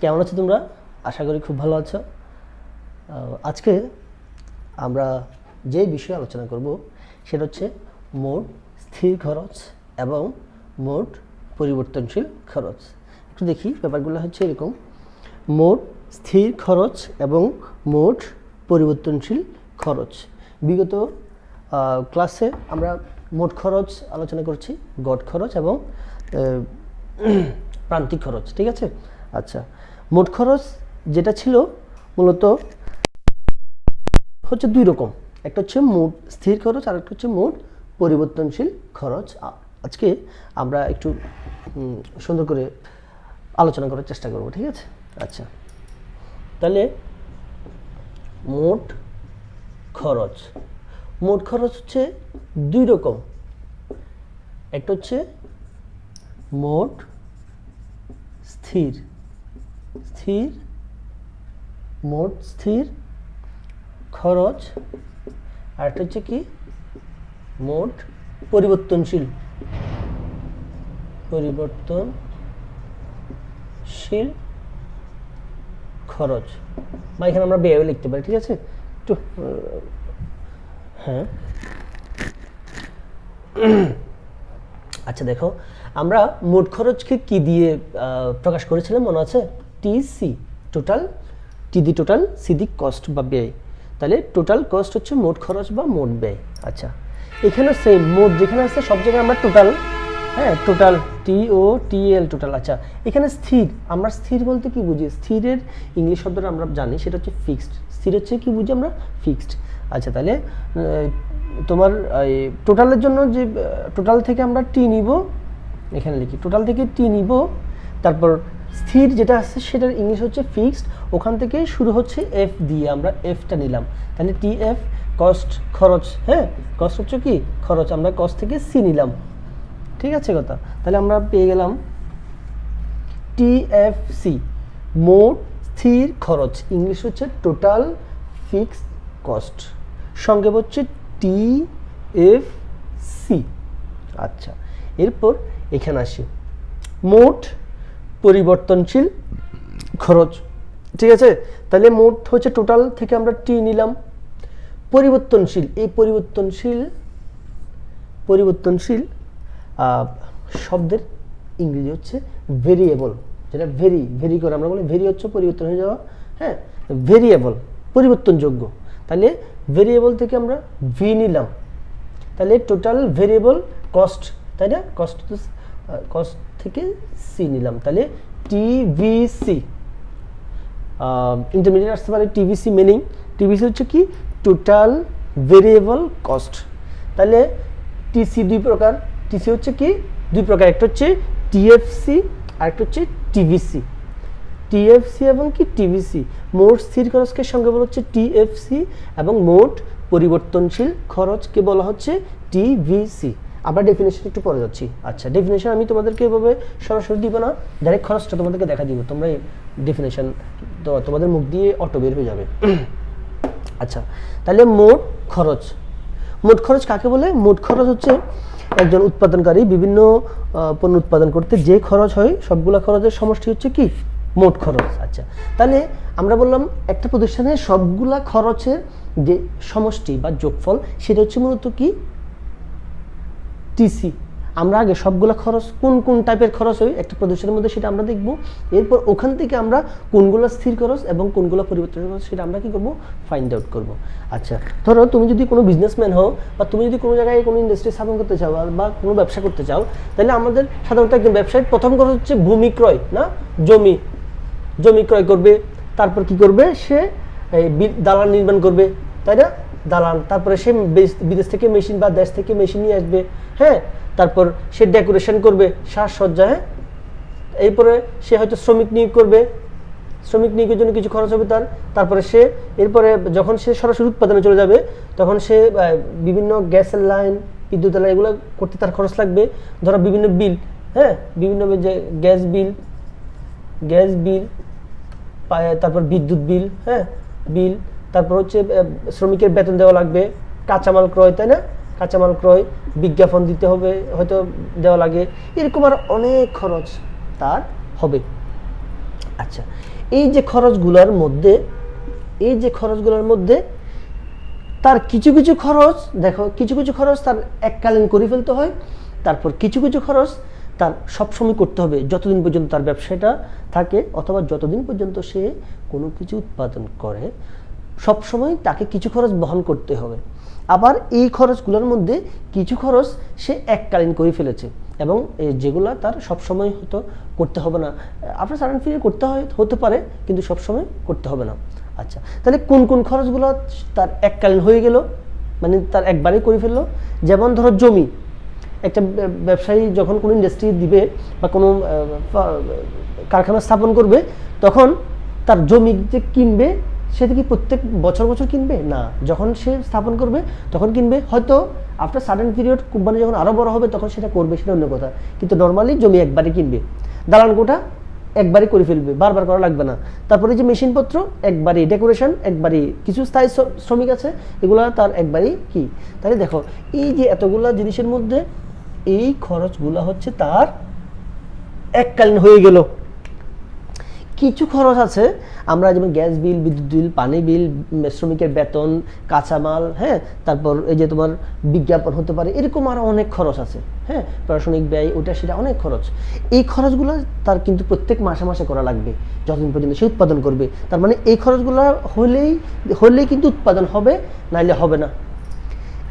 কেমন আছো তোমরা? আশা করি খুব ভালো আছো। আজকে আমরা যে বিষয়ে আলোচনা করব সেটা হচ্ছে মোট স্থির খরচ এবং মোট পরিবর্তনশীল খরচ। একটু দেখি, ব্যাপারগুলো হচ্ছে এরকম: মোট স্থির খরচ এবং মোট পরিবর্তনশীল খরচ। বিগত ক্লাসে আমরা মোট খরচ আলোচনা করছি, গড় খরচ এবং প্রান্তিক খরচ, ঠিক আছে? আচ্ছা, মোট খরচ যেটা ছিল মূলত হচ্ছে দুই রকম, একটা হচ্ছে মোট স্থির খরচ আর একটা হচ্ছে মোট পরিবর্তনশীল খরচ। আজকে আমরা একটু সুন্দর করে আলোচনা করার চেষ্টা করব, ঠিক আছে? আচ্ছা, তাহলে মোট খরচ হচ্ছে দুই রকম, একটা হচ্ছে মোট স্থির মোট স্থির খরচ, আর একটা হচ্ছে কি মোট পরিবর্তনশীল খরচ, বা এখানে আমরা ব্যয় লিখতে পারি, ঠিক আছে? একটু হ্যাঁ, আচ্ছা দেখো, আমরা মোট খরচকে কি দিয়ে প্রকাশ করেছিলাম মনে আছে? TC, total, T the total, C the cost বা ব্যয়। তাহলে টোটাল কস্ট হচ্ছে মোট খরচ বা মোট ব্যয়। আচ্ছা, এখানে সেম মোট যেখানে আছে সব জায়গায় আমরা টোটাল, হ্যাঁ, টোটাল, TOTAL, টোটাল। আচ্ছা, এখানে স্থির, আমরা স্থির বলতে কি বুঝি? স্থিরের ইংলিশ শব্দটা আমরা জানি, সেটা হচ্ছে ফিক্সড। স্থির হচ্ছে কি বুঝি আমরা? ফিক্সড। আচ্ছা, তাহলে তোমার টোটালের জন্য যে টোটাল থেকে আমরা টি নিব, এখানে লিখি টোটাল থেকে টি নিব, তারপর স্থির যেটা আছে সেটার ইংলিশ হচ্ছে ফিক্সড, ওখান থেকে শুরু হচ্ছে এফ দিয়ে, আমরা এফটা নিলাম। তাহলে TF কস্ট, খরচ, হ্যাঁ, কস্ট হচ্ছে কি খরচ, আমরা কস্ট থেকে সি নিলাম, ঠিক আছে কথা? তাহলে আমরা পেয়ে গেলাম TFC, মোট স্থির খরচ, ইংলিশ হচ্ছে টোটাল ফিক্সড কস্ট, সংক্ষেপ হচ্ছে TFC। আচ্ছা, এরপর এখানে আসি মোট পরিবর্তনশীল খরচ, ঠিক আছে? তাহলে মোট হচ্ছে টোটাল থেকে আমরা টি নিলাম। পরিবর্তনশীল, এই পরিবর্তনশীল শব্দের ইংরেজি হচ্ছে ভেরিয়েবল, যেটা ভেরি করে আমরা বলি, ভেরি হচ্ছে পরিবর্তন হয়ে যাওয়া, হ্যাঁ, ভেরিয়েবল, পরিবর্তনযোগ্য। তাহলে ভেরিয়েবল থেকে আমরা ভি নিলাম, তাহলে টোটাল ভেরিয়েবল কস্ট, তাই না? কস্ট থেকে সি নিলাম, তাহলে TVC। ইন্টারমিডিয়েট আসতে পারে TVC মিনিং, TVC হচ্ছে কি টোটাল ভেরিয়েবল কস্ট। তাহলে টিসি দুই প্রকার, টিসি হচ্ছে কি দুই প্রকার, একটা হচ্ছে TFC আর একটা হচ্ছে TVC। TFC এবং কি TVC, মোট স্থির খরচকে সঙ্গে বলা হচ্ছে TFC এবং মোট পরিবর্তনশীল খরচকে বলা হচ্ছে TVC। আমরা ডেফিনেশন একটু পরে যাচ্ছি। আচ্ছা, ডেফিনেশন আমি তোমাদেরকে এভাবে সরাসরি দিব না, ডাইরেক্ট খরচটা তোমাদেরকে দেখা দিব, তোমরা ডেফিনেশন তোমাদের মুখ দিয়ে অটো বের হয়ে যাবে। আচ্ছা, তাহলে মোট খরচ কাকে বলে? মোট খরচ হচ্ছে একজন উৎপাদনকারী বিভিন্ন পণ্য উৎপাদন করতে যে খরচ হয়, সবগুলা খরচের সমষ্টি হচ্ছে কি মোট খরচ। আচ্ছা, তাহলে আমরা বললাম একটা প্রতিষ্ঠানের সবগুলা খরচের যে সমষ্টি বা যোগফল, সেটা হচ্ছে মূলত কি টিসি। আমরা আগে সবগুলা খরচ কোন কোন টাইপের খরচ হয় একটা প্রতিষ্ঠানের মধ্যে সেটা আমরা দেখব, এরপর ওখান থেকে আমরা কোনগুলো স্থির খরচ এবং কোনগুলো পরিবর্তন খরচ সেটা আমরা কি করব, ফাইন্ড আউট করব। আচ্ছা, ধরো তুমি যদি কোনো বিজনেসম্যান হও বা তুমি যদি কোনো জায়গায় কোনো ইন্ডাস্ট্রি স্থাপন করতে চাও বা কোনো ব্যবসা করতে চাও, তাহলে আমাদের সাধারণত একজন ব্যবসায়ীর প্রথম খরচ হচ্ছে ভূমি ক্রয়, না জমি ক্রয় করবে, তারপর কি করবে, সে দালান নির্মাণ করবে, তাই না? দালান, তারপরে সে বিদেশ থেকে মেশিন বা দেশ থেকে মেশিন নিয়ে আসবে, হ্যাঁ, তারপর সে ডেকোরেশন করবে, সাজসজ্জা, হ্যাঁ, এরপরে সে হয়তো শ্রমিক নিয়োগ করবে, শ্রমিক নিয়োগের জন্য কিছু খরচ হবে তার। তারপরে সে এরপরে যখন সে সরাসরি উৎপাদনে চলে যাবে তখন সে বিভিন্ন গ্যাসের লাইন, বিদ্যুতের লাইন, এগুলো করতে তার খরচ লাগবে। ধরো বিভিন্ন বিল, হ্যাঁ, বিভিন্ন যে গ্যাস বিল, তারপর বিদ্যুৎ বিল, হ্যাঁ, বিল, তারপর হচ্ছে শ্রমিকের বেতন দেওয়া লাগবে, কাঁচামাল ক্রয়, তাই না? কাঁচামাল ক্রয়, বিজ্ঞাপন দিতে হবে, হয়তো দেওয়া লাগে, এরকম আর অনেক খরচ তার হবে। আচ্ছা, এই যে খরচগুলোর মধ্যে তার কিছু কিছু খরচ দেখো, কিছু কিছু খরচ তার এককালীন করে ফেলতে হয়, তারপর কিছু কিছু খরচ তার সবসময় করতে হবে যতদিন পর্যন্ত তার ব্যবসাটা থাকে, অথবা যতদিন পর্যন্ত সে কোনো কিছু উৎপাদন করে সবসময় তাকে কিছু খরচ বহন করতে হবে। আবার এই খরচগুলোর মধ্যে কিছু খরচ সে এককালীন করে ফেলেছে, এবং যেগুলো তার সবসময় হয়তো করতে হবে না, আপনার সাডেন পিরিয়ড করতে হতে পারে, কিন্তু সবসময় করতে হবে না। আচ্ছা, তাহলে কোন কোন খরচগুলো তার এককালীন হয়ে গেল, মানে তার একবারেই করে ফেললো? যেমন ধরো জমি, একটা ব্যবসায়ী যখন কোনো ইন্ডাস্ট্রি দিবে বা কোনো কারখানা স্থাপন করবে, তখন তার জমি যে কিনবে সেটা কি প্রত্যেক বছর বছর কিনবে না, যখন সে স্থাপন করবে তখন কিনবে। হয়তো আফটার সাডেন পিরিয়ড কোম্পানি যখন আরও বড় হবে তখন সেটা করবে, সেটা অন্য কথা, কিন্তু নর্মালি জমি একবারে কিনবে। দালান কোঠা একবারে করে ফেলবে, বারবার করা লাগবে না। তারপরে যে মেশিনপত্র একবারে, ডেকোরেশন একবারে, কিছু স্থায়ী শ্রমিক আছে এগুলো তার একবারেই কি। তাহলে দেখো এই যে এতগুলা জিনিসের মধ্যে এই খরচগুলো হচ্ছে তার এককালীন হয়ে গেল। কিছু খরচ আছে আমরা যেমন গ্যাস বিল, বিদ্যুৎ বিল, পানি বিল, শ্রমিকের বেতন, কাঁচামাল, হ্যাঁ, তারপর এই যে তোমার বিজ্ঞাপন হতে পারে, এরকম আরও অনেক খরচ আছে, হ্যাঁ, প্রশাসনিক ব্যয়, ওটা সেটা অনেক খরচ। এই খরচগুলো তার কিন্তু প্রত্যেক মাসে মাসে করা লাগবে যতদিন পর্যন্ত সে উৎপাদন করবে। তার মানে এই খরচগুলো হলেই কিন্তু উৎপাদন হবে, নাইলে হবে না।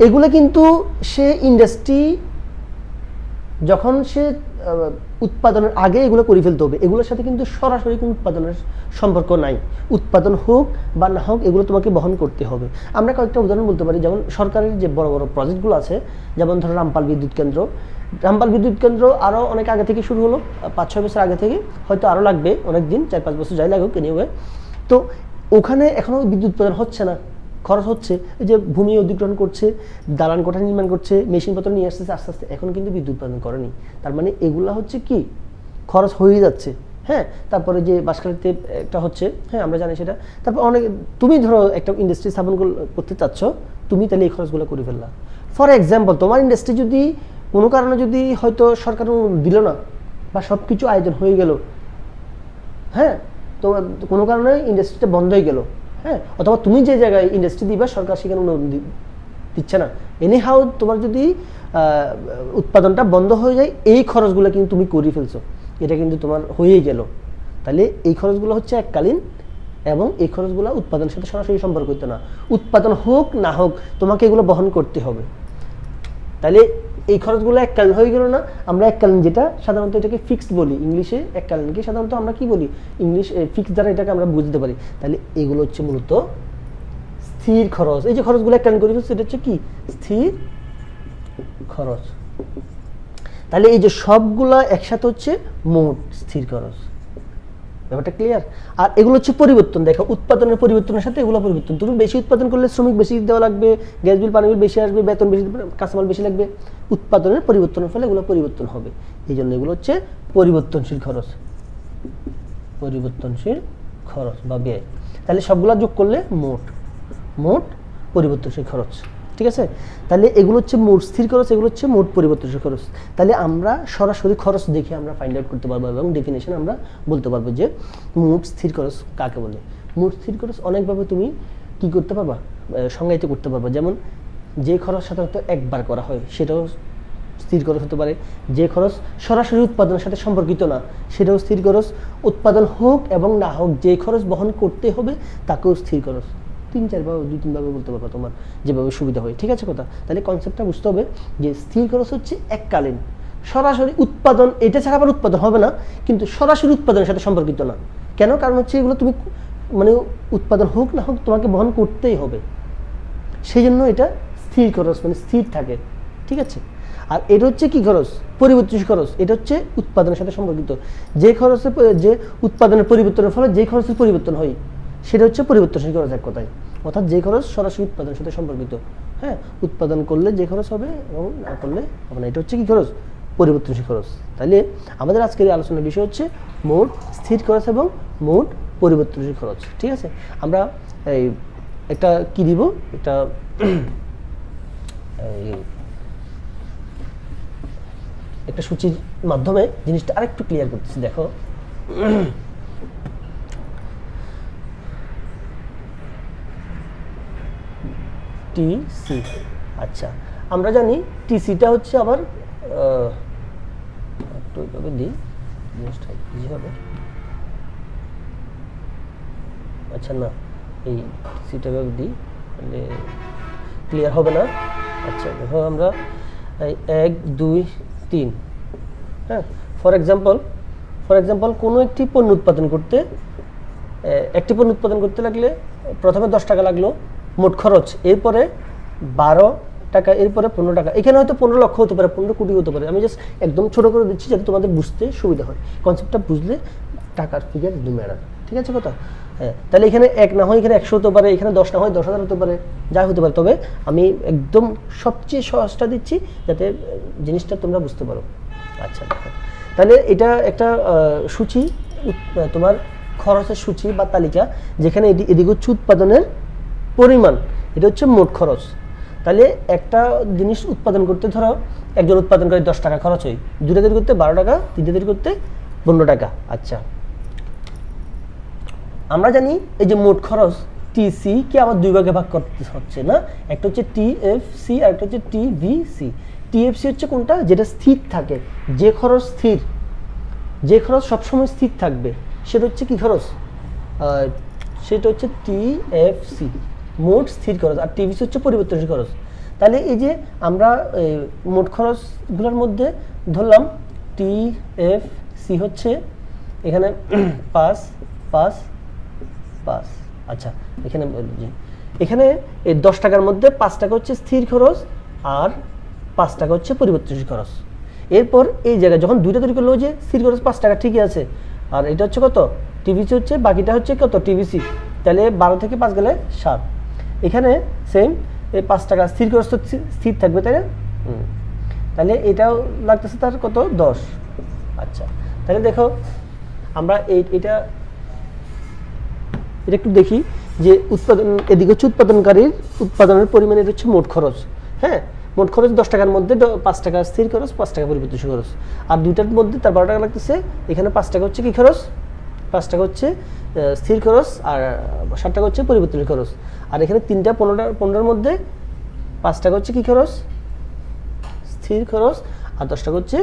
এগুলো কিন্তু সে ইন্ডাস্ট্রি যখন সে উৎপাদনের আগে এগুলো করে ফেলতে হবে, এগুলোর সাথে কিন্তু সরাসরি কোনো উৎপাদনের সম্পর্ক নাই। উৎপাদন হোক বা না হোক এগুলো তোমাকে বহন করতে হবে। আমরা কয়েকটা উদাহরণ বলতে পারি, যেমন সরকারের যে বড় বড় প্রজেক্টগুলো আছে, যেমন ধরো রামপাল বিদ্যুৎ কেন্দ্র আরও অনেক আগে থেকে শুরু হলো, 5-6 বছর আগে থেকে, হয়তো আরও লাগবে অনেক দিন, 4-5 বছর যাই লাগুক এনিওয়ে। তো ওখানে এখনও বিদ্যুৎ উৎপাদন হচ্ছে না, খরচ হচ্ছে। এই যে ভূমি অধিগ্রহণ করছে, দালান কোঠা নির্মাণ করছে, মেশিনপত্র নিয়ে আসতেছে, আস্তে আস্তে এখন কিন্তু বিদ্যুৎ উৎপাদন করেনি। তার মানে এগুলা হচ্ছে কি খরচ হয়ে যাচ্ছে, হ্যাঁ। তারপরে যে বাঁশখালীতে একটা হচ্ছে, হ্যাঁ আমরা জানি সেটা। তারপর অনেক, তুমি ধরো একটা ইন্ডাস্ট্রি স্থাপন করতে চাচ্ছ, তুমি তাহলে এই খরচগুলো করে ফেললা। ফর এক্সাম্পল, তোমার ইন্ডাস্ট্রি যদি কোনো কারণে যদি হয়তো সরকার দিল না, বা সব কিছু আয়োজন হয়ে গেল, হ্যাঁ, তো কোনো কারণে ইন্ডাস্ট্রিটা বন্ধ হয়ে গেল, হ্যাঁ, অথবা তুমি যে জায়গায় ইন্ডাস্ট্রি দিবা সরকার সেখানে অনুমতি দিচ্ছে না, এনিহাউ তোমার যদি উৎপাদনটা বন্ধ হয়ে যায়, এই খরচগুলো কিন্তু তুমি করে ফেলছো, এটা কিন্তু তোমার হয়েই গেল। তাহলে এই খরচগুলো হচ্ছে এককালীন, এবং এই খরচগুলো উৎপাদনের সাথে সরাসরি সম্পর্কিত না। উৎপাদন হোক না হোক তোমাকে এগুলো বহন করতে হবে। তাহলে এই খরচগুলো এককালীন হয়ে গেল না। আমরা এককালীন যেটা সাধারণত এটাকে ফিক্সড বলি, ইংলিশে এককালীনকে সাধারণত আমরা কি বলি, ইংলিশ ফিক্সড দ্বারা এটাকে আমরা বুঝতে পারি। তাহলে এগুলো হচ্ছে মূলত স্থির খরচ। এই যে খরচগুলো এককালীন করে ফেলছে, এটা হচ্ছে কি স্থির খরচ। তাহলে এই যে সবগুলা একসাথে হচ্ছে মোট স্থির খরচ। ব্যাপারটা ক্লিয়ার? আর এগুলো হচ্ছে পরিবর্তন। দেখো উৎপাদনের পরিবর্তনের সাথে এগুলো পরিবর্তন। তুমি বেশি উৎপাদন করলে শ্রমিক বেশি দেওয়া লাগবে, গ্যাস বিল, পানি বিল বেশি আসবে, বেতন বেশি, কাঁচামাল বেশি লাগবে। উৎপাদনের পরিবর্তনের ফলে এগুলো পরিবর্তন হবে, এই জন্য এগুলো হচ্ছে পরিবর্তনশীল খরচ, পরিবর্তনশীল খরচ বা ব্যয়। তাহলে সবগুলা যোগ করলে মোট পরিবর্তনশীল খরচ। ঠিক আছে? তাহলে এগুলো হচ্ছে মোট স্থির খরচ, এগুলো হচ্ছে মোট পরিবর্তনশীল খরচ। তাহলে আমরা সরাসরি খরচ দেখে আমরা ফাইন্ড আউট করতে পারবো, এবং ডেফিনেশন আমরা বলতে পারবো যে মোট স্থির খরচ কাকে বলে। মোট স্থির খরচ অনেকভাবে তুমি কি করতে পারবা, সংজ্ঞায়িত করতে পারবা। যেমন যে খরচ সাধারণত একবার করা হয় সেটাও স্থির খরচ হতে পারে। যে খরচ সরাসরি উৎপাদনের সাথে সম্পর্কিত না সেটাও স্থির খরচ। উৎপাদন হোক এবং না হোক যে খরচ বহন করতে হবে তাকেও স্থির খরচ। 3-4 ভাবে 2-3 ভাবে বলতে পারবা, তোমার যেভাবে সুবিধা হয়। ঠিক আছে কথা? তাহলে কনসেপ্টটা বুঝতে হবে যে স্থির খরচ হচ্ছে এককালীন, সরাসরি উৎপাদন, এটা ছাড়া আবার উৎপাদন হবে না, কিন্তু সরাসরি উৎপাদনের সাথে সম্পর্কিত না। কেন? কারণ হচ্ছে এগুলো তুমি মানে উৎপাদন হোক না হোক তোমাকে বহন করতেই হবে, সেই জন্য এটা স্থির খরচ, মানে স্থির থাকে। ঠিক আছে? আর এটা হচ্ছে কি খরচ? পরিবর্তনশীল খরচ। এটা হচ্ছে উৎপাদনের সাথে সম্পর্কিত। যে খরচের, যে উৎপাদনের পরিবর্তনের ফলে যে খরচের পরিবর্তন হয় সেটা হচ্ছে পরিবর্তনশীল খরচ এক কথায়। অর্থাৎ যে খরচ সরাসরি উৎপাদনের সাথে সম্পর্কিত, হ্যাঁ, উৎপাদন করলে যে খরচ হবে এবং না করলে হবে না, এটা হচ্ছে কি খরচ? পরিবর্তনশীল খরচ। তাহলে আমাদের আজকের এই আলোচনার বিষয় হচ্ছে মোট স্থির খরচ এবং মোট পরিবর্তনশীল খরচ। ঠিক আছে? আমরা এই একটা কি দিব, একটা একটা সূচির মাধ্যমে জিনিসটা আরেকটু ক্লিয়ার করতেছি। দেখো টিসি। আচ্ছা, আমরা জানি টিসিটা হচ্ছে আবার একটু এইভাবে দিই, জিনিসটা ইজি হবে। আচ্ছা না, এই টিসিটা এভাবে দিই তাহলে ক্লিয়ার হবে না। আচ্ছা দেখো আমরা 1 2 3, হ্যাঁ, ফর এক্সাম্পল কোনো একটি পণ্য উৎপাদন করতে লাগলে প্রথমে 10 টাকা লাগলো মোট খরচ, এরপরে 12 টাকা, এরপরে 15 টাকা। এখানে হয়তো 15 লক্ষ হতে পারে, 15 কোটি হতে পারে। আমি জাস্ট একদম ছোট করে দিচ্ছি যাতে তোমাদের বুঝতে সুবিধা হয়। কনসেপ্টটা বুঝলে টাকার ফিগার ডু ম্যাটার, ঠিক আছে কথা? হ্যাঁ, তাহলে এখানে 1 না হয় এখানে 100 হতে পারে, এখানে 10 না হয় 10,000 হতে পারে, যা হতে পারে। তবে আমি একদম সবচেয়ে সহজটা দিচ্ছি যাতে জিনিসটা তোমরা বুঝতে পারো। আচ্ছা দেখো, তাহলে এটা একটা সূচি, তোমার খরচের সূচি বা তালিকা, যেখানে এদিকে হচ্ছে উৎপাদনের পরিমাণ, এটা হচ্ছে মোট খরচ। তাহলে একটা জিনিস উৎপাদন করতে ধরো একজন উৎপাদনকারী 10 টাকা খরচ হয়, দুইটা তৈরি করতে 12 টাকা, তিনটা তৈরি করতে 15 টাকা। আচ্ছা, আমরা জানি এই যে মোট খরচ টিসি কে আবার দুই ভাগে ভাগ করতে হচ্ছে না, একটা হচ্ছে টিএফসি আর একটা হচ্ছে টিভিসি। টিএফসি হচ্ছে কোনটা, যেটা স্থির থাকে, যে খরচ স্থির, যে খরচ সবসময় স্থির থাকবে, সেটা হচ্ছে কি খরচ, সেটা হচ্ছে টিএফসি, মোট স্থির খরচ। আর টিভিসি হচ্ছে পরিবর্তনশীল খরচ। তাহলে এই যে আমরা মোট খরচগুলোর মধ্যে ধরলাম টিএফসি হচ্ছে এখানে 5 5 5। আচ্ছা, এখানে এই 10 টাকার মধ্যে 5 টাকা হচ্ছে স্থির খরচ আর 5 টাকা হচ্ছে পরিবর্তনশীল খরচ। এরপর এই জায়গায় যখন দুইটা তৈরি করলো, যে স্থির খরচ 5 টাকা ঠিকই আছে, আর এটা হচ্ছে কত টিভিসি হচ্ছে, বাকিটা হচ্ছে কত টিভিসি। তাহলে 12 থেকে 5 গেলে 7। এখানে সেম এই 5 টাকা স্থির খরচ তো স্থির থাকবে, তাই না? তাহলে এটাও লাগতেছে তার কত 10। আচ্ছা, তাহলে দেখো আমরা এটা একটু দেখি যে উৎপাদন, এদিকে হচ্ছে উৎপাদনকারীর উৎপাদনের পরিমাণ, এটা হচ্ছে মোট খরচ। হ্যাঁ, মোট খরচ 10 টাকার মধ্যে 5 টাকা স্থির খরচ, 5 টাকা পরিবর্তনশীল খরচ, আর দুইটার মধ্যে তার 12 টাকা লাগতেছে। এখানে 5 টাকা হচ্ছে কি খরচ, 5 টাকা হচ্ছে স্থির খরচ আর 7 টাকা হচ্ছে পরিবর্তনশীল খরচ। আর এখানে 3টা 15টার মধ্যে 5 টাকা হচ্ছে কি খরচ, স্থির খরচ, আর 10 টাকা হচ্ছে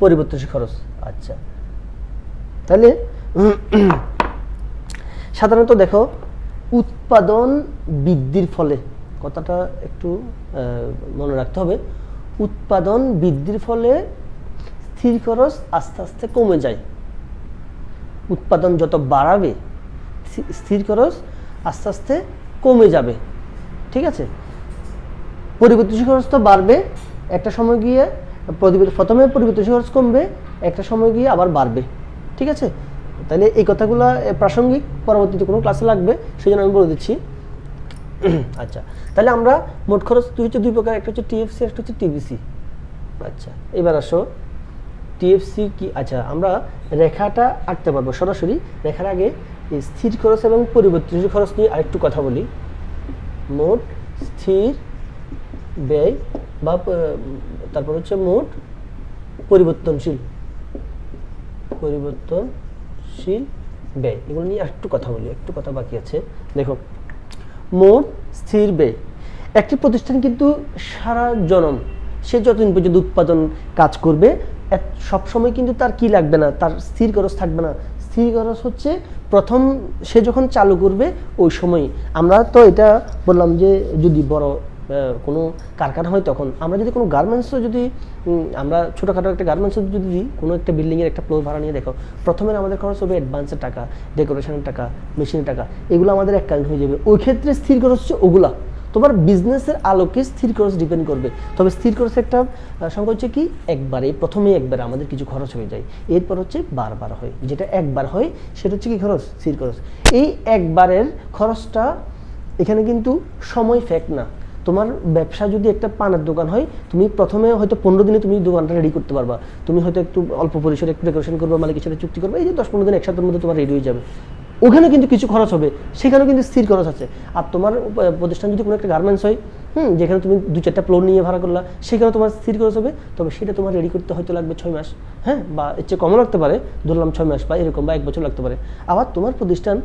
পরিবর্তনশীল খরচ। আচ্ছা, তাহলে সাধারণত দেখো উৎপাদন বৃদ্ধির ফলে, কথাটা একটু মনে রাখতে হবে, উৎপাদন বৃদ্ধির ফলে স্থির খরচ আস্তে আস্তে কমে যায়। উৎপাদন যত বাড়াবে স্থির খরচ আস্তে আস্তে কমে যাবে, ঠিক আছে? পরিবর্তনশীল খরচ তো বাড়বে, একটা সময় গিয়ে প্রথমে পরিবর্তনশীল খরচ কমবে, একটা সময় গিয়ে আবার বাড়বে, ঠিক আছে? তাহলে এই কথাগুলো প্রাসঙ্গিক, পরবর্তীতে কোনো ক্লাসে লাগবে, সেই জন্য আমি বলে দিচ্ছি। আচ্ছা, তাহলে আমরা মোট খরচ হচ্ছে দুই প্রকার, একটা হচ্ছে টিএফসি, একটা হচ্ছে টিভিসি। আচ্ছা, এবার আসো টিএফসি কি। আচ্ছা, আমরা রেখাটা আঁকতে পারবো সরাসরি। রেখার আগে এই স্থির খরচ এবং পরিবর্তনশীল খরচ নিয়ে আরেকটু কথা বলি। মোট স্থির ব্যয় বা তারপর হচ্ছে মোট পরিবর্তনশীল ব্যয়, এগুলো নিয়ে একটু কথা বলি, একটু কথা বাকি আছে। দেখো, মোট স্থির ব্যয়, একটি প্রতিষ্ঠান কিন্তু সারা জনম সে যতদিন পর্যন্ত উৎপাদন কাজ করবে সবসময় কিন্তু তার কি লাগবে না, তার স্থির খরচ থাকবে না। স্থির খরচ হচ্ছে প্রথম সে যখন চালু করবে ওই সময়। আমরা তো এটা বললাম যে যদি বড় কোনো কারখানা হয়, তখন আমরা যদি কোনো গার্মেন্টসও যদি আমরা ছোটোখাটো একটা গার্মেন্টসও যদি দিই, কোনো একটা বিল্ডিংয়ের একটা ফ্লোর ভাড়া নিয়ে দেখো, প্রথমে আমাদের খরচ হবে অ্যাডভান্সের টাকা, ডেকোরেশনের টাকা, মেশিনের টাকা, এগুলো আমাদের অ্যাকাউন্ট হয়ে যাবে। ওই ক্ষেত্রে স্থির খরচ হচ্ছে ওগুলা। তোমার বিজনেসের আলোকে স্থির খরচ ডিপেন্ড করবে। তবে স্থির খরচের একটা সংখ্যা হচ্ছে কি, একবারে প্রথমে একবারে আমাদের কিছু খরচ হয়ে যায়, এরপর হচ্ছে বারবার হয়। যেটা একবার হয় সেটা হচ্ছে কি খরচ, স্থির খরচ। এই একবারের খরচটা এখানে কিন্তু সময় ফ্যাক্ট না। তোমার ব্যবসা যদি একটা পানের দোকান হয়, তুমি প্রথমে হয়তো 15 দিনে তুমি দোকানটা রেডি করতে পারবা। তুমি হয়তো একটু অল্প পরিসরে একটু ডেকোরেশন করবা, মালিকের সাথে চুক্তি করবা, এই যে 10-15 দিন একসাথের মধ্যে তোমার রেডি হয়ে যাবে। ওখানে কিন্তু কিছু খরচ হবে, সেখানেও কিন্তু স্থির খরচ আছে। আর তোমার প্রতিষ্ঠান যদি কোনো একটা গার্মেন্টস হয়, যেখানে তুমি 2-4টা ফ্লোর নিয়ে ভাড়া করলা, সেখানে তোমার স্থির খরচ হবে, তবে সেটা তোমার রেডি করতে হয়তো লাগবে 6 মাস, হ্যাঁ, বা এর চেয়ে কমও লাগতে পারে, ধরলাম 6 মাস বা এরকম, বা 1 বছর লাগতে পারে। আবার তোমার প্রতিষ্ঠান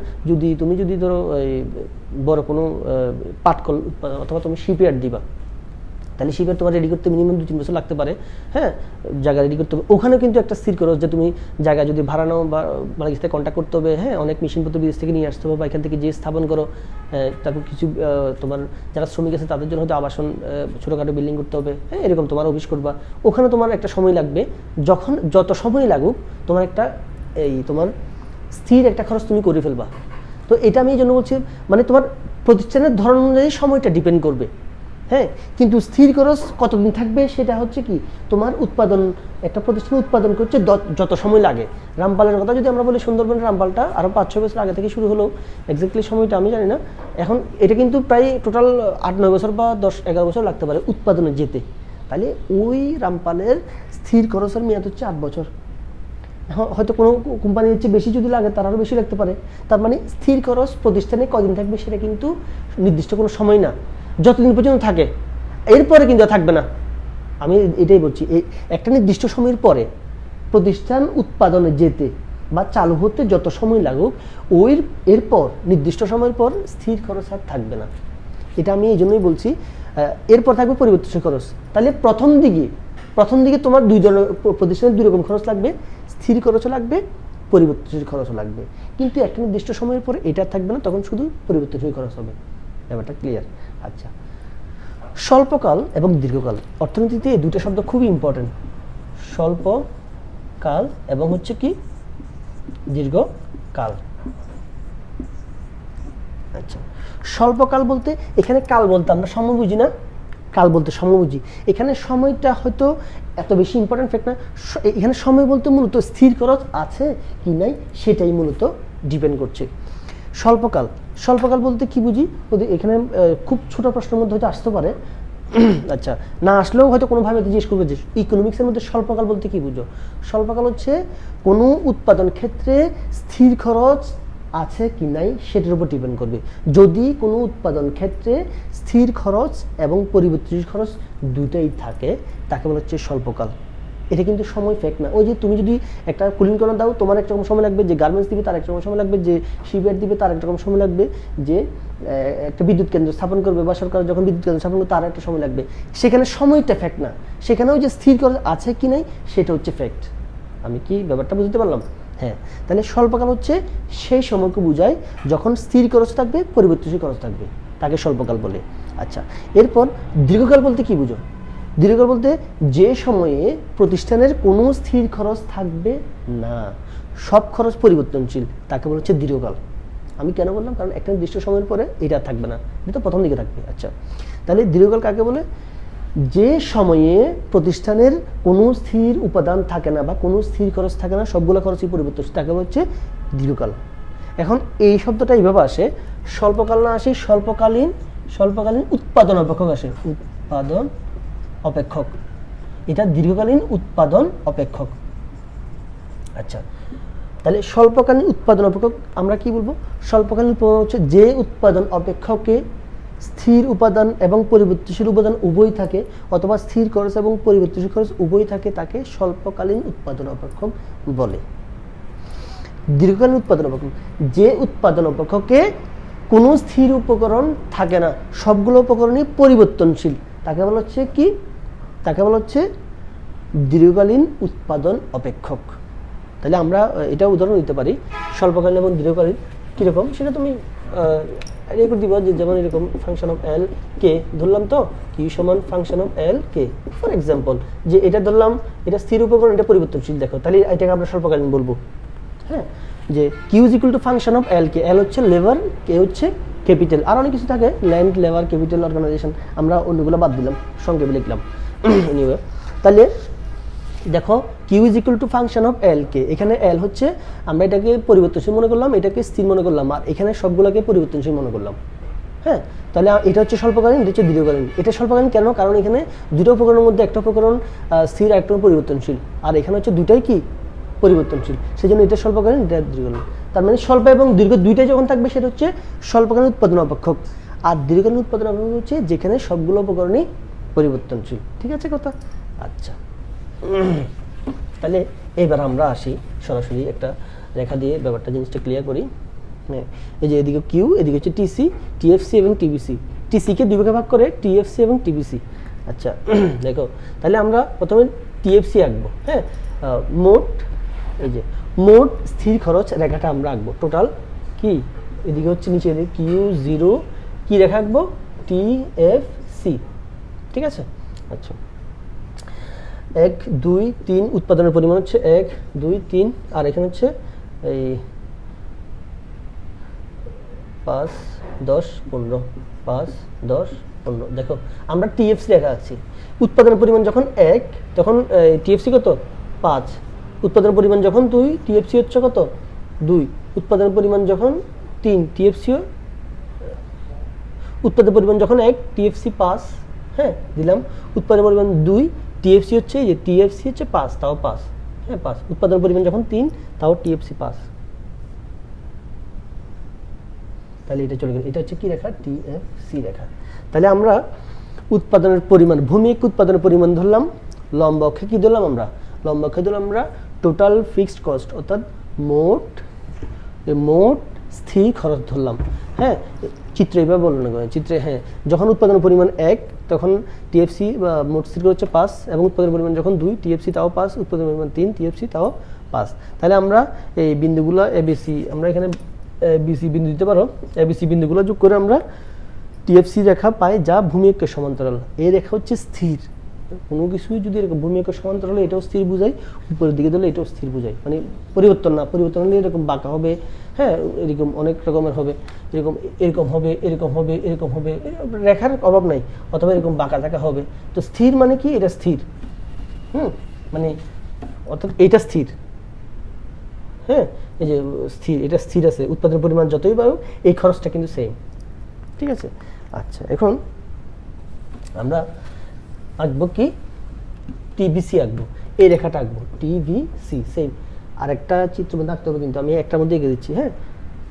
তুমি যদি ধরো বড় কোনো পাটকল অথবা তুমি শিপইয়ার্ড দিবা, তাহলে শিপইয়ার্ড তোমার রেডি করতে মিনিমাম 2-3 বছর লাগতে পারে, হ্যাঁ, জায়গা রেডি করতে হবে। ওখানে কিন্তু একটা স্থির খরচ, যে তুমি জায়গা যদি ভাড়া নাও বা বাংলাদেশ থেকে কন্ট্যাক্ট করতে হবে, হ্যাঁ, অনেক মেশিনপত্র বিদেশ থেকে নিয়ে আসতে হবে, বা এখান থেকে যে স্থাপন করো, তারপর কিছু তোমার যারা শ্রমিক আছে তাদের জন্য হয়তো আবাসন ছোটোখাটো বিল্ডিং করতে হবে, হ্যাঁ, এরকম তোমার অফিস করবা, ওখানে তোমার একটা সময় লাগবে। যত সময় লাগুক তোমার একটা তোমার স্থির একটা খরচ তুমি করে ফেলবা। তো এটা আমি এই জন্য বলছি, মানে তোমার প্রতিষ্ঠানের ধরন অনুযায়ী সময়টা ডিপেন্ড করবে, হ্যাঁ, কিন্তু স্থির খরচ কতদিন থাকবে সেটা হচ্ছে কি তোমার উৎপাদন, একটা প্রতিষ্ঠান উৎপাদন করছে যত সময় লাগে। রামপালের কথা যদি আমরা বলি, সুন্দরবনের রামপালটা আরও 5-6 বছর আগে থেকে শুরু হলো, এক্স্যাক্টলি সময়টা আমি জানি না এখন, এটা কিন্তু প্রায় টোটাল 8-9 বছর বা 10-11 বছর লাগতে পারে উৎপাদনে যেতে। তাহলে ওই রামপালের স্থির খরচের মেয়াদ হচ্ছে 8 বছর। হয়তো কোনো কোম্পানি হচ্ছে বেশি যদি লাগে, তার আরও বেশি লাগতে পারে। তার মানে স্থির খরচ প্রতিষ্ঠানে কদিন থাকবে সেটা কিন্তু নির্দিষ্ট কোনো সময় না, যতদিন পর্যন্ত থাকে, এরপরে কিন্তু থাকবে না। আমি এটাই বলছি, এই একটা নির্দিষ্ট সময়ের পরে প্রতিষ্ঠান উৎপাদনে যেতে বা চালু হতে যত সময় লাগুক, এরপর নির্দিষ্ট সময়ের পর স্থির খরচ আর থাকবে না। এটা আমি এই জন্যই বলছি। এরপর থাকবে পরিবর্তনশীল খরচ। তাহলে প্রথম দিকে তোমার দুই ধরনের প্রতিষ্ঠানের 2 রকম খরচ লাগবে, স্থির খরচও লাগবে, পরিবর্তনশীল খরচও লাগবে। কিন্তু একটা নির্দিষ্ট সময়ের পরে এটা থাকবে না, তখন শুধু পরিবর্তনশীল খরচ হবে। ব্যাপারটা ক্লিয়ার? আচ্ছা, স্বল্পকাল এবং দীর্ঘকাল। অর্থনীতিতে এই 2টা শব্দ খুবই ইম্পর্টেন্ট, স্বল্পকাল এবং হচ্ছে কি দীর্ঘকাল। আচ্ছা, স্বল্পকাল বলতে এখানে কাল বলতে আমরা সময় বুঝি না, কাল বলতে সময় বুঝি। এখানে সময়টা হয়তো এত বেশি ইম্পর্টেন্ট ফ্যাক্ট না, এখানে সময় বলতে মূলত স্থির খরচ আছে কি নাই সেটাই মূলত ডিপেন্ড করছে। স্বল্পকাল বলতে কি বুঝি, এখানে খুব ছোট প্রশ্নের মধ্যে হয়তো আসতে পারে, আচ্ছা, না আসলেও হয়তো কোনোভাবে জিজ্ঞেস করবে যে ইকোনমিক্সের মধ্যে স্বল্পকাল বলতে কি বুঝো। স্বল্পকাল হচ্ছে কোনো উৎপাদন ক্ষেত্রে স্থির খরচ আছে কি নাই সেটার উপর ডিপেন্ড করবে। যদি কোনো উৎপাদন ক্ষেত্রে স্থির খরচ এবং পরিবর্তনশীল খরচ দুটাই থাকে, তাকে বলা হচ্ছে স্বল্পকাল। এটা কিন্তু সময় ফ্যাক্ট না। ওই যে তুমি যদি একটা কুলিং করার দাও, তোমার একটা রকম সময় লাগবে, যে গার্মেন্টস দিবে তার একটা রকম সময় লাগবে, যে শিপইয়ার্ড দিবে তার একটা রকম সময় লাগবে, যে একটা বিদ্যুৎ কেন্দ্র স্থাপন করবে বা সরকার যখন বিদ্যুৎ কেন্দ্র স্থাপন করবে তার একটা সময় লাগবে। সেখানে সময়টা ফ্যাক্ট না, সেখানেও যে স্থির খরচ আছে কি নাই সেটা হচ্ছে ফ্যাক্ট। আমি কি ব্যাপারটা বুঝতে পারলাম? হ্যাঁ, তাহলে স্বল্পকাল হচ্ছে সেই সময়কে বোঝায় যখন স্থির খরচ থাকবে, পরিবর্তনশীল খরচ থাকবে, তাকে স্বল্পকাল বলে। আচ্ছা, এরপর দীর্ঘকাল বলতে কি বুঝো? দীর্ঘকাল বলতে যে সময়ে প্রতিষ্ঠানের কোনো স্থির খরচ থাকবে না, সব খরচ পরিবর্তনশীল, তাকে বলা হচ্ছে দীর্ঘকাল। আমি কেন বললাম? কারণ একটা নির্দিষ্ট সময়ের পরে এটা থাকবে না, এটা তো প্রথম দিকে থাকবে। আচ্ছা, তাহলে দীর্ঘকাল কাকে বলে? যে সময়ে প্রতিষ্ঠানের কোনো স্থির উপাদান থাকে না বা কোনো স্থির খরচ থাকে না, সবগুলো খরচই পরিবর্তনশীল, তাকে বলা হচ্ছে দীর্ঘকাল। এখন এই শব্দটা এইভাবে আসে, স্বল্পকাল না আসে স্বল্পকালীন উৎপাদন অপেক্ষক আসে, উৎপাদন অপেক্ষক, এটা দীর্ঘকালীন উৎপাদন অপেক্ষক। আচ্ছা, তাহলে স্বল্পকালীন উৎপাদন অপেক্ষক আমরা কি বলবো? স্বল্পকালীন হচ্ছে যে উৎপাদন অপেক্ষকে স্থির উপাদান এবং পরিবর্তনশীল উপাদান উভয় থাকে, অথবা স্থির খরচ এবং পরিবর্তনশীল খরচ উভয় থাকে, তাকে স্বল্পকালীন উৎপাদন অপেক্ষক বলে। দীর্ঘকালীন উৎপাদন অপেক্ষক যে উৎপাদন অপেক্ষকে কোনো স্থির উপকরণ থাকে না, সবগুলো উপকরণই পরিবর্তনশীল, তাকে বলা হচ্ছে কি? তাকে বলা হচ্ছে দীর্ঘকালীন উৎপাদন অপেক্ষক। তাহলে আমরা এটা উদাহরণ দিতে পারি স্বল্পকালীন এবং দীর্ঘকালীন কীরকম, সেটা তুমি রেকর্ড দিব, যে যেমন এরকম ফাংশন অফ এল কে ধরলাম, তো কিউ সমান function of L K, for example, যে এটা ধরলাম এটা স্থির উপকরণ, এটা পরিবর্তনশীল, দেখো তাহলে এটাকে আমরা স্বল্পকালীন বলবো। হ্যাঁ, যে Q is equal to function of L K, L হচ্ছে লেবার, কে হচ্ছে ক্যাপিটাল, আর অনেক কিছু থাকে, ল্যান্ড, লেবার, ক্যাপিটাল, অর্গানাইজেশন, আমরা অন্যগুলো বাদ দিলাম, সংক্ষেপে লিখলাম। এনিওয়ে, তাহলে দেখো Q is equal to function of L K, এখানে এল হচ্ছে আমরা এটাকে পরিবর্তনশীল মনে করলাম, এটাকে স্থির মনে করলাম, আর এখানে সবগুলোকে পরিবর্তনশীল মনে করলাম। হ্যাঁ, তাহলে এটা হচ্ছে স্বল্পকালীন, এটা হচ্ছে দীর্ঘকালীন। এটা স্বল্পকালীন কেন? কারণ এখানে দুটো উপকরণের মধ্যে একটা উপকরণ স্থির, একটা পরিবর্তনশীল, আর এখানে হচ্ছে দুটাই কি পরিবর্তনশীল, সেই জন্য এটা স্বল্পকালীন, এটা দীর্ঘকালীন। তার মানে স্বল্প এবং দীর্ঘ দুইটাই যখন থাকবে সেটা হচ্ছে স্বল্পকালীন উৎপাদন অপেক্ষক, আর দীর্ঘকালীন উৎপাদন অপেক্ষক হচ্ছে যেখানে সবগুলো উপকরণই পরিবর্তনশীল। ঠিক আছে কথা? আচ্ছা, তাহলে এইবার আমরা আসি সরাসরি একটা রেখা দিয়ে ব্যাপারটা, জিনিসটা ক্লিয়ার করি। হ্যাঁ, এই যে এদিকে কিউ, এদিকে হচ্ছে টিসি, টিএফসি এবং টিবিসি। টিসিকে দুই ভাগে ভাগ করে টিএফসি এবং টিবিসি। আচ্ছা, দেখো তাহলে আমরা প্রথমে টিএফসি আঁকবো। হ্যাঁ, মোট, এই যে মোট স্থির খরচ রেখাটা আমরা আঁকবো। টোটাল কি, এদিকে হচ্ছে নিচে কিউ জিরো, কি রেখা আঁকবো, টিএফসি। ঠিক আছে? আচ্ছা, 1 2 3 উৎপাদনের পরিমাণ হচ্ছে 1 2 3, আর এখানে হচ্ছে এই 5 10 15, 5 10 15। দেখো আমরা টিএফসি লেখা আছি, উৎপাদনের পরিমাণ যখন 1 তখন টিএফসি কত 5, উৎপাদনের পরিমাণ যখন 2 টিএফসি হচ্ছে কত 2, উৎপাদনের পরিমাণ যখন 3 টিএফসিও, উৎপাদনের পরিমাণ যখন 1 টিএফসি 5, হ্যাঁ দিলাম, উৎপাদনের পরিমাণ 2 টিএফসি হচ্ছে, এই যে টিএফসি হচ্ছে 5, তাও 5, হ্যাঁ 5, উৎপাদনের পরিমাণ যখন 3 তাও টিএফসি 5। তাহলে এটা চলে গেল, এটা হচ্ছে কি রেখা, টিএফসি রেখা। তাহলে আমরা উৎপাদনের পরিমাণ, ভূমিক উৎপাদনের পরিমাণ ধরলাম, লম্ব অক্ষে কি ধরলাম আমরা, লম্ব অক্ষে ধরলাম আমরা টোটাল ফিক্সড কস্ট, অর্থাৎ মোট স্থির খরচ ধরলাম। হ্যাঁ, চিত্রে এইভাবে বলুন না, চিত্রে হ্যাঁ, যখন উৎপাদনের পরিমাণ 1 তখন টিএফসি বা মোট স্থির হচ্ছে 5, এবং উৎপাদনের পরিমাণ যখন 2 টিএফসি তাও 5, উৎপাদনের পরিমাণ 3 টিএফসি তাও 5। তাহলে আমরা এই বিন্দুগুলো এবিসি, আমরা এখানে এবিসি বিন্দু দিতে পারো, এবিসি বিন্দুগুলো যোগ করে আমরা টিএফসি রেখা পাই, যা ভূমি অক্ষের সমান্তরাল। এই রেখা হচ্ছে স্থির, কোনো কিছুই যদি এরকম ভূমি অক্ষের সমান্তরাল হলে এটাও স্থির বোঝায়, উপরের দিকে দিলে এটাও স্থির বোঝায়, মানে পরিবর্তন না, পরিবর্তন হলে এরকম বাঁকা হবে, হ্যাঁ এরকম অনেক রকমের হবে, এরকম এরকম হবে, এরকম হবে, এরকম হবে, রেখার অভাব নাই, অথবা এরকম বাঁকা থাকা হবে। তো স্থির মানে কি, এটা স্থির, মানে অর্থাৎ এটা স্থির, হ্যাঁ এই যে স্থির, এটা স্থির আছে, উৎপাদনের পরিমাণ যতই বাড়ুক এই খরচটা কিন্তু সেম। ঠিক আছে? আচ্ছা, এখন আমরা আঁকবো কি, টিবিসি আঁকবো, এই রেখাটা আঁকবো টিবিসি, সেম। আরেকটা চিত্র মধ্যে আঁকতে হবে, কিন্তু আমি একটার মধ্যে এঁকে দিচ্ছি। হ্যাঁ,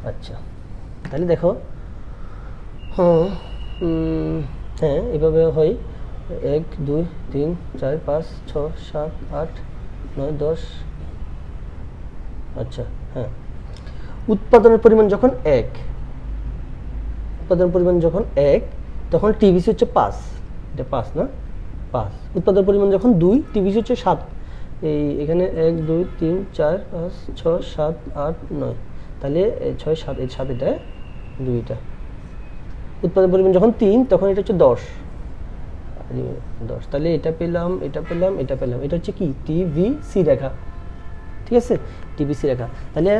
আচ্ছা তাহলে দেখো, হ্যাঁ এভাবে হয়, 1 2 3 4 5 6 7 8 9 10। আচ্ছা, হ্যাঁ, উৎপাদনের পরিমাণ যখন 1, উৎপাদনের পরিমাণ যখন 1 তখন টিবিসি হচ্ছে 5, এটা 5 না 5, উৎপাদনের পরিমাণ যখন 2 টিবিসি হচ্ছে 7, এই এখানে 1 2 3 4 5 6 7 8 9, তাহলে 6 7, এই 7 এটা 2টা, উৎপাদনের পরিমাণ যখন 3 তখন এটা হচ্ছে 10, তাহলে এটা পেলাম, এটা পেলাম, এটা পেলাম, এটা হচ্ছে কি টিবিসি রেখা। ঠিক আছে? টিবিসি রেখা। তাহলে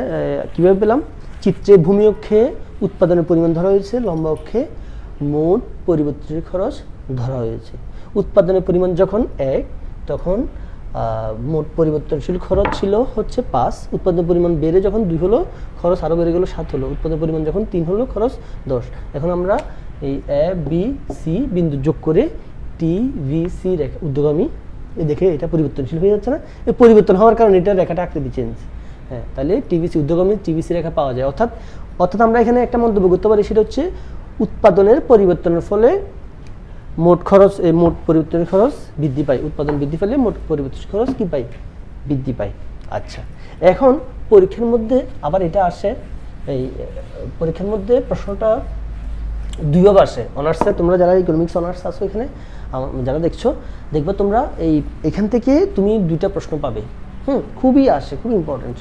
কীভাবে পেলাম, চিত্রে ভূমি অক্ষে উৎপাদনের পরিমাণ ধরা হয়েছে, লম্ব অক্ষে মোট পরিবর্তনশীল খরচ ধরা হয়েছে। উৎপাদনের পরিমাণ যখন 1 তখন মোট পরিবর্তনশীল খরচ ছিল হচ্ছে 5, উৎপাদনের পরিমাণ বেড়ে যখন 2 হলো, খরচ আরও বেড়ে গেলো 7 হলো, উৎপাদনের পরিমাণ যখন 3 হলো, খরচ 10। এখন আমরা এই এ বি সি বিন্দু যোগ করে টিবিসি রেখা ঊর্ধ্বগামী, দেখে এটা পরিবর্তনশীল হয়ে যাচ্ছে না, এই পরিবর্তন হওয়ার কারণে এটা রেখাটা আকৃতি চেঞ্জ। হ্যাঁ, তাহলে টিবিসি ঊর্ধ্বগামী টিবিসি রেখা পাওয়া যায়। অর্থাৎ আমরা এখানে একটা মন্তব্য করতে পারি, সেটা হচ্ছে উৎপাদনের পরিবর্তনের ফলে মোট খরচ, এই মোট পরিবর্তনের খরচ বৃদ্ধি পায়, উৎপাদন বৃদ্ধি পেলে মোট পরিবর্তন খরচ কি পায়, বৃদ্ধি পায়। আচ্ছা, এখন পরীক্ষার মধ্যে আবার এটা আসে, এই পরীক্ষার মধ্যে প্রশ্নটা দুইভাবে আসে অনার্সে, তোমরা যারা ইকোনমিক্স অনার্স আছো এখানে যারা দেখছো, দেখবে তোমরা এখান থেকে তুমি 2টা প্রশ্ন পাবে, খুবই আসে, খুব ইম্পর্টেন্ট।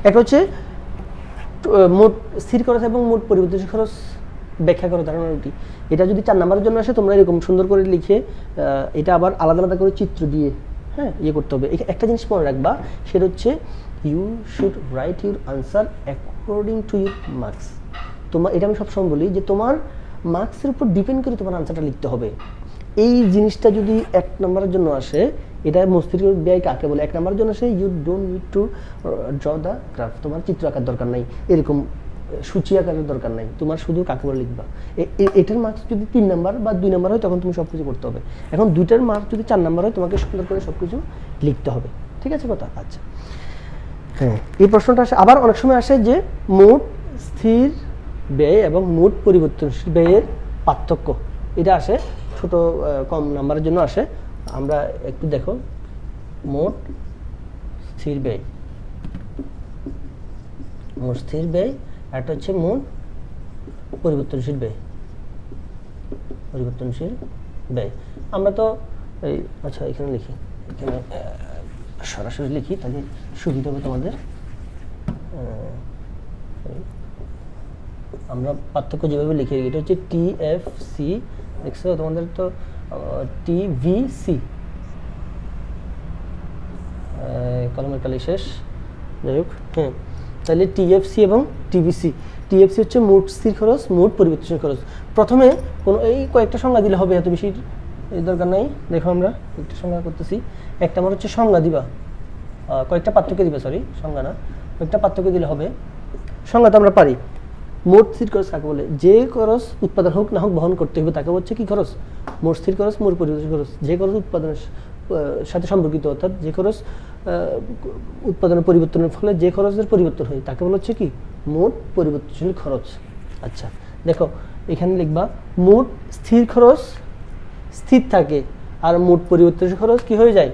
একটা হচ্ছে মোট স্থির খরচ এবং মোট পরিবর্তনশীল খরচ ব্যাখ্যা করো ধারণা রুটি। এটা যদি 4 নাম্বারের জন্য আসে, তোমরা এরকম সুন্দর করে লিখে এটা আবার আলাদা আলাদা করে চিত্র দিয়ে হ্যাঁ ইয়ে করতে হবে। একটা জিনিস মনে রাখবা, সেটা হচ্ছে you should write your answer according to your marks. তোমার এটা আমি সবসময় বলি যে তোমার মার্কসের উপর ডিপেন্ড করে তোমার আনসারটা লিখতে হবে। এই জিনিসটা যদি 1 নম্বরের জন্য আসে, এটা মস্তিষ্ক ব্যয় কাকে বলে, 1 নম্বরের জন্য আসে, you don't need to draw the graph, তোমার চিত্র আঁকার দরকার নাই, এরকম সূচি আকারের দরকার নাই, তোমার শুধু কাকে বলে লিখবা। এটার মার্কস যদি 3 নাম্বার বা 2 নাম্বার হয়, তখন তুমি সব কিছু করতে হবে। এখন 2টার মার্কস যদি 4 নাম্বার হয়, তোমাকে সুন্দর করে সব কিছু লিখতে হবে। ঠিক আছে কথা? আচ্ছা, হ্যাঁ, এই প্রশ্নটা আসে আবার অনেক সময় আসে যে মোট স্থির ব্যয় এবং মোট পরিবর্তনশীল ব্যয়ের পার্থক্য, এটা আসে ছোট কম নাম্বারের জন্য আসে। আমরা একটু দেখো, মোট স্থির ব্যয়, মোট স্থির ব্যয়, একটা হচ্ছে মোট পরিবর্তনশীল ব্যয়, পরিবর্তনশীল ব্যয়। আমরা তো এই আচ্ছা এখানে লিখি, এখানে সরাসরি লিখি তাহলে সুবিধা হবে তোমাদের। আমরা পার্থক্য যেভাবে লিখি, এটা হচ্ছে TFC, দেখছো তোমাদের তো TVC, কলমের কালি শেষ, যাই হোক। হ্যাঁ, তাহলে TFC এবং TVC। TFC হচ্ছে মোট স্থির খরচ, মোট পরিবর্তনশীল খরচ। প্রথমে কোনো এই কয়েকটা সংজ্ঞা দিলে হবে, এত বেশি এই দরকার নাই। দেখো আমরা একটা সংজ্ঞা করতেছি, একটা আমার হচ্ছে সংজ্ঞা দিবা, কয়েকটা পার্থক্য দিবা, সরি সংজ্ঞা না, কয়েকটা পার্থক্য দিলে হবে। সংজ্ঞা তো আমরা পারি, মোট স্থির খরচ কাকে বলে? যে খরচ উৎপাদন হোক না হোক বহন করতে হবে তাকে হচ্ছে কি খরচ? মোট স্থির খরচ, মোট পরিবর্তনশীল খরচ। যে খরচ উৎপাদনের সাথে সম্পর্কিত, অর্থাৎ যে খরচ উৎপাদনের পরিবর্তনের ফলে যে খরচের পরিবর্তন হয় তাকে বলা হচ্ছে কি মোট পরিবর্তনশীল খরচ। আচ্ছা দেখো এখানে লিখবা মোট স্থির খরচ স্থির থাকে আর মোট পরিবর্তনশীল খরচ কি হয়ে যায়?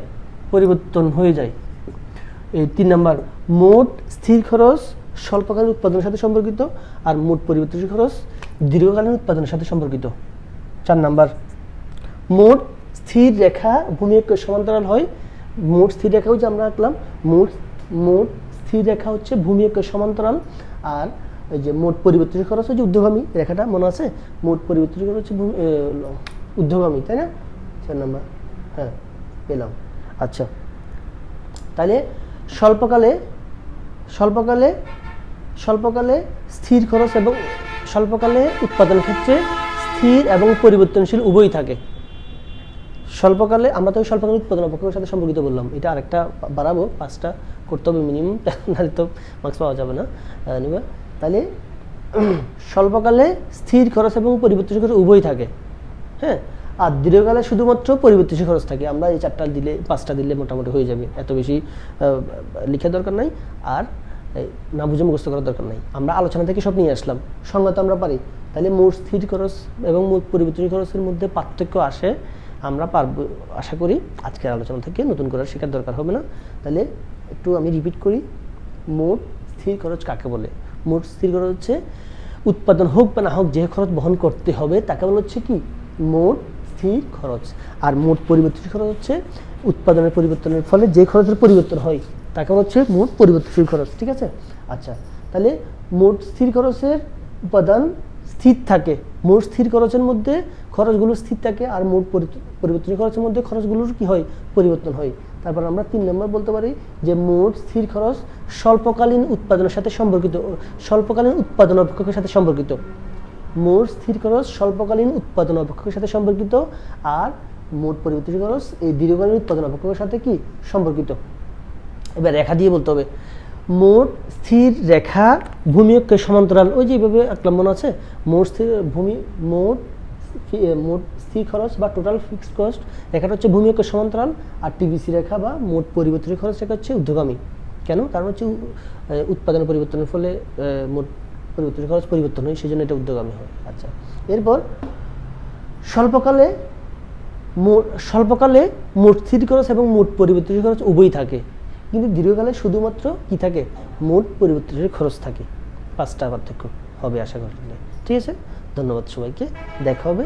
পরিবর্তন হয়ে যায়। এই 3 নাম্বার, মোট স্থির খরচ স্বল্পকালীন উৎপাদনের সাথে সম্পর্কিত আর মোট পরিবর্তনশীল খরচ দীর্ঘকালীন উৎপাদনের সাথে সম্পর্কিত। 4 নাম্বার, মোট স্থির রেখা ভূমি অক্ষের সমান্তরাল হয়। মোট স্থির রেখা হচ্ছে আমরা আঁকলাম, মোট স্থির রেখা হচ্ছে ভূমি অক্ষের সমান্তরাল, আর এই যে মোট পরিবর্তনশীল খরচ হচ্ছে ঊর্ধ্বগামী রেখাটা, মনে আছে? মোট পরিবর্তনশীল খরচ হচ্ছে ঊর্ধ্বগামী, তাই না? 4 নাম্বার, হ্যাঁ পেলাম। আচ্ছা তাহলে স্বল্পকালে স্থির খরচ এবং স্বল্পকালে উৎপাদন ক্ষেত্রে স্থির এবং পরিবর্তনশীল উভয়ই থাকে। স্বল্পকালে আমরা তো স্বল্পকালীন উৎপাদন অপেক্ষকের সাথে সম্পর্কিত বললাম, এটা আরেকটা বাড়াবো, 5টা করতে হবে মিনিমাম, নাহলে তো মার্কস পাওয়া যাবে না। নিবা তাহলে স্বল্পকালে স্থির খরচ এবং পরিবর্তনশীল খরচ উভয়ই থাকে, হ্যাঁ। আর দীর্ঘকালে শুধুমাত্র পরিবর্তনশীল খরচ থাকে। আমরা এই 4টা দিলে 5টা দিলে মোটামুটি হয়ে যাবে, এত বেশি লেখার দরকার নাই, আর না বুঝে মুখস্থ করার দরকার নাই। আমরা আলোচনা থেকে সব নিয়ে আসলাম, সংজ্ঞা তো আমরা পারি। তাহলে মোট স্থির খরচ এবং মোট পরিবর্তনশীল খরচের মধ্যে পার্থক্য আসে, আমরা পারবো আশা করি। আজকের আলোচনা থেকে নতুন করে শেখার দরকার হবে না। তাহলে একটু আমি রিপিট করি, মোট স্থির খরচ কাকে বলে? মোট স্থির খরচ হচ্ছে উৎপাদন হোক বা না হোক যে খরচ বহন করতে হবে তাকে বলা হচ্ছে কি মোট স্থির খরচ। আর মোট পরিবর্তনশীল খরচ হচ্ছে উৎপাদনের পরিবর্তনের ফলে যে খরচের পরিবর্তন হয় তাকে বলা হচ্ছে মোট পরিবর্তনশীল খরচ, ঠিক আছে? আচ্ছা তাহলে মোট স্থির খরচের উপাদান স্থির থাকে, মোট স্থির খরচের মধ্যে খরচগুলো স্থির থাকে, আর মোট পরিবর্তনশীল খরচের মধ্যে খরচগুলোর কি হয়? পরিবর্তন হয়। তারপর আমরা 3 নম্বর বলতে পারি যে মোট স্থির খরচ স্বল্পকালীন উৎপাদনের সাথে সম্পর্কিত, স্বল্পকালীন উৎপাদন অপেক্ষকের সাথে সম্পর্কিত। মোট স্থির খরচ স্বল্পকালীন উৎপাদন অপেক্ষকের সাথে সম্পর্কিত, আর মোট পরিবর্তনশীল খরচ এই দীর্ঘকালীন উৎপাদন অপেক্ষকের সাথে কি সম্পর্কিত। এবার রেখা দিয়ে বলতে হবে, মোট স্থির রেখা ভূমি অক্ষের সমান্তরাল, ওই যেভাবে আঁকলাম মনে আছে? মোট স্থির খরচ বা টোটাল ফিক্সড কস্ট রেখাটা হচ্ছে ভূমি অক্ষের সমান্তরাল, আর TVC রেখা বা মোট পরিবর্তনশীল খরচ রেখা হচ্ছে ঊর্ধ্বগামী। কেন? কারণ হচ্ছে উৎপাদন পরিবর্তনের ফলে মোট পরিবর্তনশীল খরচ পরিবর্তন হয়, সেই জন্য এটা ঊর্ধ্বগামী হয়। আচ্ছা এরপর স্বল্পকালে মোট স্থির খরচ এবং মোট পরিবর্তনশীল খরচ উভয়ই থাকে, কিন্তু দীর্ঘকালে শুধুমাত্র কি থাকে? মোট পরিবর্তনশীল খরচ থাকে। 5টা পার্থক্য হবে আশা করি, ঠিক আছে? ধন্যবাদ সবাইকে, দেখা হবে।